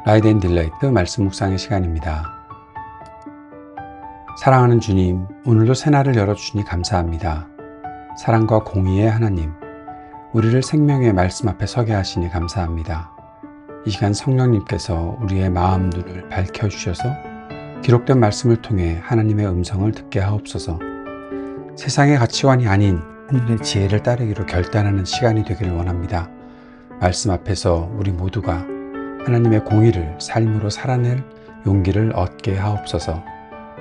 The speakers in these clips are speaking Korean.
가이드 앤 딜라이트 말씀 묵상의 시간입니다. 사랑하는 주님, 오늘도 새날을 열어주시니 감사합니다. 사랑과 공의의 하나님, 우리를 생명의 말씀 앞에 서게 하시니 감사합니다. 이 시간 성령님께서 우리의 마음 눈을 밝혀주셔서 기록된 말씀을 통해 하나님의 음성을 듣게 하옵소서. 세상의 가치관이 아닌 하늘의 지혜를 따르기로 결단하는 시간이 되기를 원합니다. 말씀 앞에서 우리 모두가 하나님의 공의를 삶으로 살아낼 용기를 얻게 하옵소서.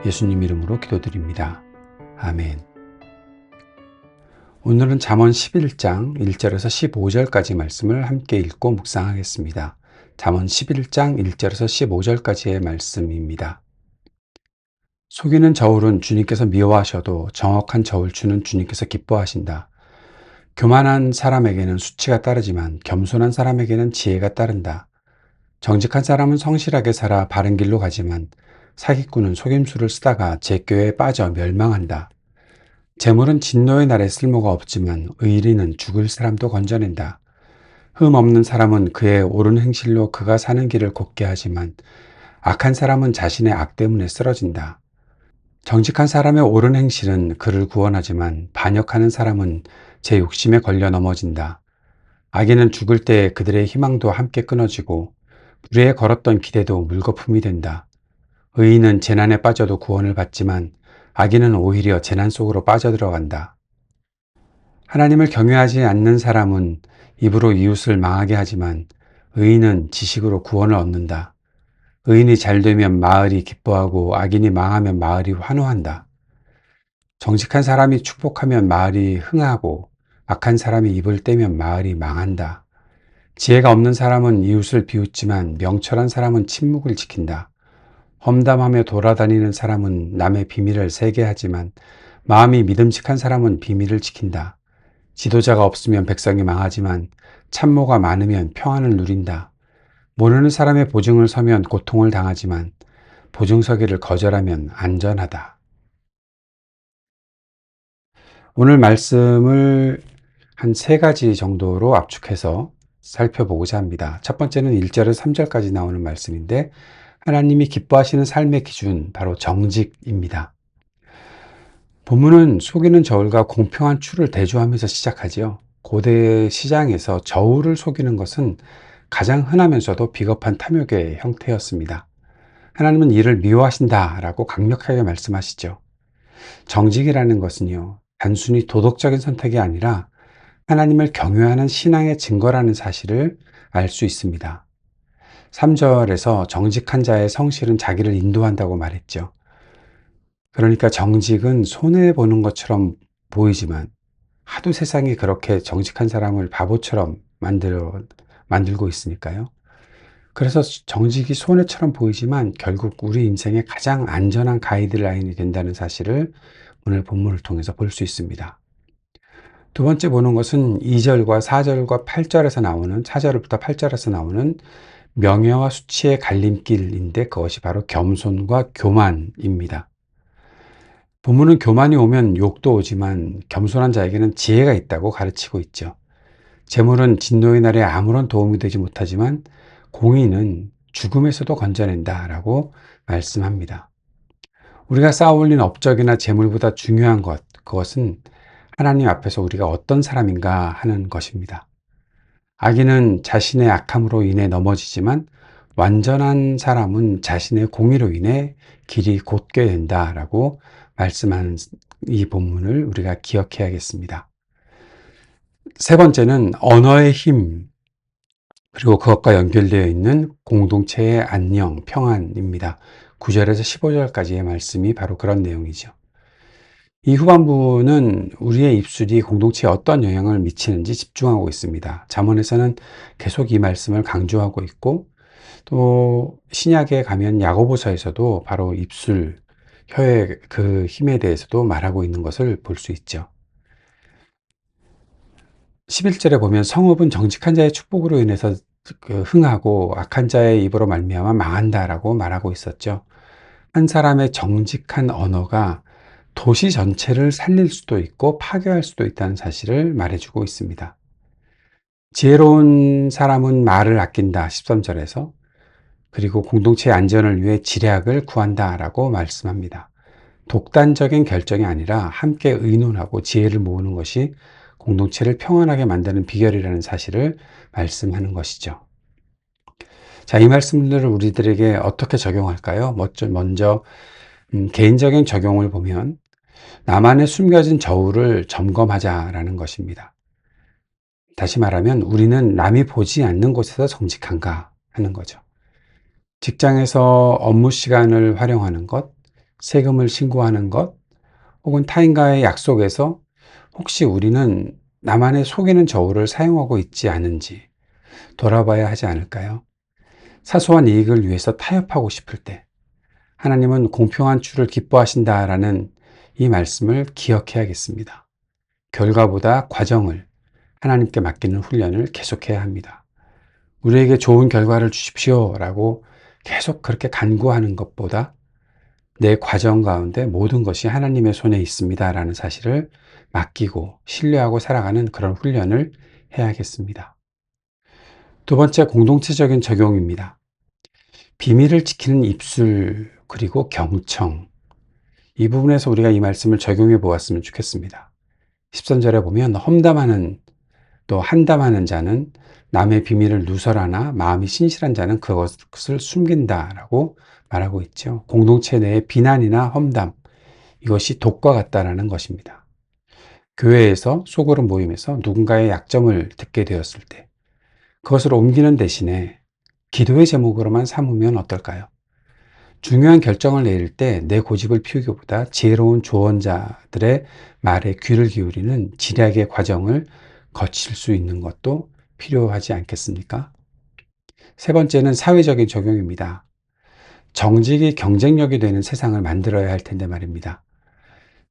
예수님 이름으로 기도드립니다. 아멘. 오늘은 잠언 11장 1절에서 15절까지 말씀을 함께 읽고 묵상하겠습니다. 잠언 11장 1절에서 15절까지의 말씀입니다. 속이는 저울은 주님께서 미워하셔도 정확한 저울추는 주님께서 기뻐하신다. 교만한 사람에게는 수치가 따르지만 겸손한 사람에게는 지혜가 따른다. 정직한 사람은 성실하게 살아 바른 길로 가지만 사기꾼은 속임수를 쓰다가 제교에 빠져 멸망한다. 재물은 진노의 날에 쓸모가 없지만 의리는 죽을 사람도 건져낸다. 흠 없는 사람은 그의 옳은 행실로 그가 사는 길을 곱게 하지만 악한 사람은 자신의 악 때문에 쓰러진다. 정직한 사람의 옳은 행실은 그를 구원하지만 반역하는 사람은 제 욕심에 걸려 넘어진다. 악인은 죽을 때 그들의 희망도 함께 끊어지고 불의에 걸었던 기대도 물거품이 된다. 의인은 재난에 빠져도 구원을 받지만 악인은 오히려 재난 속으로 빠져들어간다. 하나님을 경외하지 않는 사람은 입으로 이웃을 망하게 하지만 의인은 지식으로 구원을 얻는다. 의인이 잘되면 마을이 기뻐하고 악인이 망하면 마을이 환호한다. 정직한 사람이 축복하면 마을이 흥하고 악한 사람이 입을 떼면 마을이 망한다. 지혜가 없는 사람은 이웃을 비웃지만 명철한 사람은 침묵을 지킨다. 험담하며 돌아다니는 사람은 남의 비밀을 세게 하지만 마음이 믿음직한 사람은 비밀을 지킨다. 지도자가 없으면 백성이 망하지만 참모가 많으면 평안을 누린다. 모르는 사람의 보증을 서면 고통을 당하지만 보증 서기를 거절하면 안전하다. 오늘 말씀을 한 3가지 정도로 압축해서 살펴보고자 합니다. 첫 번째는 1절에서 3절까지 나오는 말씀인데 하나님이 기뻐하시는 삶의 기준, 바로 정직입니다. 본문은 속이는 저울과 공평한 추를 대조하면서 시작하지요. 고대 시장에서 저울을 속이는 것은 가장 흔하면서도 비겁한 탐욕의 형태였습니다. 하나님은 이를 미워하신다라고 강력하게 말씀하시죠. 정직이라는 것은요, 단순히 도덕적인 선택이 아니라 하나님을 경외하는 신앙의 증거라는 사실을 알 수 있습니다. 3절에서 정직한 자의 성실은 자기를 인도한다고 말했죠. 그러니까 정직은 손해보는 것처럼 보이지만 하도 세상이 그렇게 정직한 사람을 바보처럼 만들고 있으니까요. 그래서 정직이 손해처럼 보이지만 결국 우리 인생의 가장 안전한 가이드라인이 된다는 사실을 오늘 본문을 통해서 볼 수 있습니다. 두 번째 보는 것은 2절과 4절과 8절에서 나오는 4절부터 8절에서 나오는 명예와 수치의 갈림길인데 그것이 바로 겸손과 교만입니다. 본문은 교만이 오면 욕도 오지만 겸손한 자에게는 지혜가 있다고 가르치고 있죠. 재물은 진노의 날에 아무런 도움이 되지 못하지만 공의는 죽음에서도 건져낸다라고 말씀합니다. 우리가 쌓아올린 업적이나 재물보다 중요한 것, 그것은 하나님 앞에서 우리가 어떤 사람인가 하는 것입니다. 악인은 자신의 악함으로 인해 넘어지지만 완전한 사람은 자신의 공의로 인해 길이 곧게 된다라고 말씀하는 이 본문을 우리가 기억해야겠습니다. 세 번째는 언어의 힘, 그리고 그것과 연결되어 있는 공동체의 안녕, 평안입니다. 9절에서 15절까지의 말씀이 바로 그런 내용이죠. 이 후반부는 우리의 입술이 공동체에 어떤 영향을 미치는지 집중하고 있습니다. 잠언에서는 계속 이 말씀을 강조하고 있고 또 신약에 가면 야고보서에서도 바로 입술, 혀의 그 힘에 대해서도 말하고 있는 것을 볼 수 있죠. 11절에 보면 성읍은 정직한 자의 축복으로 인해서 흥하고 악한 자의 입으로 말미암아 망한다라고 말하고 있었죠. 한 사람의 정직한 언어가 도시 전체를 살릴 수도 있고 파괴할 수도 있다는 사실을 말해주고 있습니다. 지혜로운 사람은 말을 아낀다. 13절에서 그리고 공동체의 안전을 위해 지략을 구한다라고 말씀합니다. 독단적인 결정이 아니라 함께 의논하고 지혜를 모으는 것이 공동체를 평안하게 만드는 비결이라는 사실을 말씀하는 것이죠. 자, 이 말씀들을 우리들에게 어떻게 적용할까요? 먼저 개인적인 적용을 보면 나만의 숨겨진 저울을 점검하자라는 것입니다. 다시 말하면 우리는 남이 보지 않는 곳에서 정직한가 하는 거죠. 직장에서 업무 시간을 활용하는 것, 세금을 신고하는 것, 혹은 타인과의 약속에서 혹시 우리는 나만의 속이는 저울을 사용하고 있지 않은지 돌아봐야 하지 않을까요? 사소한 이익을 위해서 타협하고 싶을 때 하나님은 공평한 주를 기뻐하신다라는 이 말씀을 기억해야겠습니다. 결과보다 과정을 하나님께 맡기는 훈련을 계속해야 합니다. 우리에게 좋은 결과를 주십시오라고 계속 그렇게 간구하는 것보다 내 과정 가운데 모든 것이 하나님의 손에 있습니다라는 사실을 맡기고 신뢰하고 살아가는 그런 훈련을 해야겠습니다. 두 번째, 공동체적인 적용입니다. 비밀을 지키는 입술 그리고 경청, 이 부분에서 우리가 이 말씀을 적용해 보았으면 좋겠습니다. 13절에 보면 험담하는 또 한담하는 자는 남의 비밀을 누설하나 마음이 신실한 자는 그것을 숨긴다라고 말하고 있죠. 공동체 내의 비난이나 험담, 이것이 독과 같다라는 것입니다. 교회에서 소그룹 모임에서 누군가의 약점을 듣게 되었을 때 그것을 옮기는 대신에 기도의 제목으로만 삼으면 어떨까요? 중요한 결정을 내릴 때 내 고집을 피우기보다 지혜로운 조언자들의 말에 귀를 기울이는 지략의 과정을 거칠 수 있는 것도 필요하지 않겠습니까? 세 번째는 사회적인 적용입니다. 정직이 경쟁력이 되는 세상을 만들어야 할 텐데 말입니다.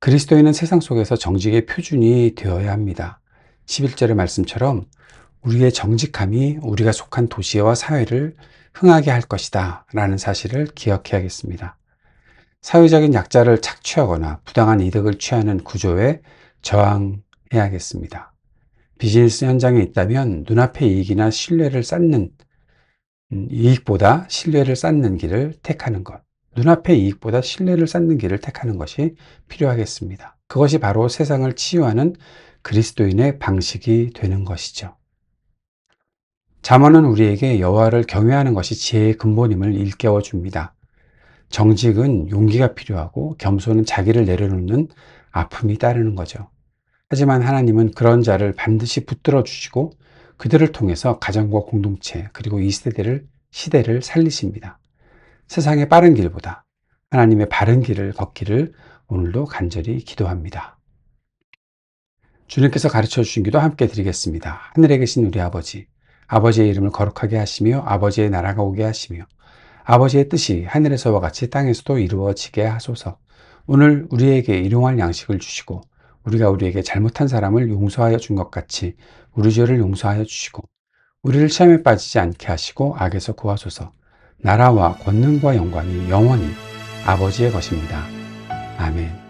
그리스도인은 세상 속에서 정직의 표준이 되어야 합니다. 11절의 말씀처럼 우리의 정직함이 우리가 속한 도시와 사회를 흥하게 할 것이다 라는 사실을 기억해야겠습니다. 사회적인 약자를 착취하거나 부당한 이득을 취하는 구조에 저항해야겠습니다. 비즈니스 현장에 있다면 눈앞의 이익이나 신뢰를 쌓는 이익보다 신뢰를 쌓는 길을 택하는 것, 눈앞의 이익보다 신뢰를 쌓는 길을 택하는 것이 필요하겠습니다. 그것이 바로 세상을 치유하는 그리스도인의 방식이 되는 것이죠. 잠언은 우리에게 여호와를 경외하는 것이 지혜의 근본임을 일깨워 줍니다. 정직은 용기가 필요하고 겸손은 자기를 내려놓는 아픔이 따르는 거죠. 하지만 하나님은 그런 자를 반드시 붙들어 주시고 그들을 통해서 가정과 공동체 그리고 이 시대를 살리십니다. 세상의 빠른 길보다 하나님의 바른 길을 걷기를 오늘도 간절히 기도합니다. 주님께서 가르쳐 주신 기도 함께 드리겠습니다. 하늘에 계신 우리 아버지, 아버지의 이름을 거룩하게 하시며 아버지의 나라가 오게 하시며 아버지의 뜻이 하늘에서와 같이 땅에서도 이루어지게 하소서. 오늘 우리에게 일용할 양식을 주시고 우리가 우리에게 잘못한 사람을 용서하여 준 것 같이 우리 죄를 용서하여 주시고 우리를 시험에 빠지지 않게 하시고 악에서 구하소서. 나라와 권능과 영광이 영원히 아버지의 것입니다. 아멘.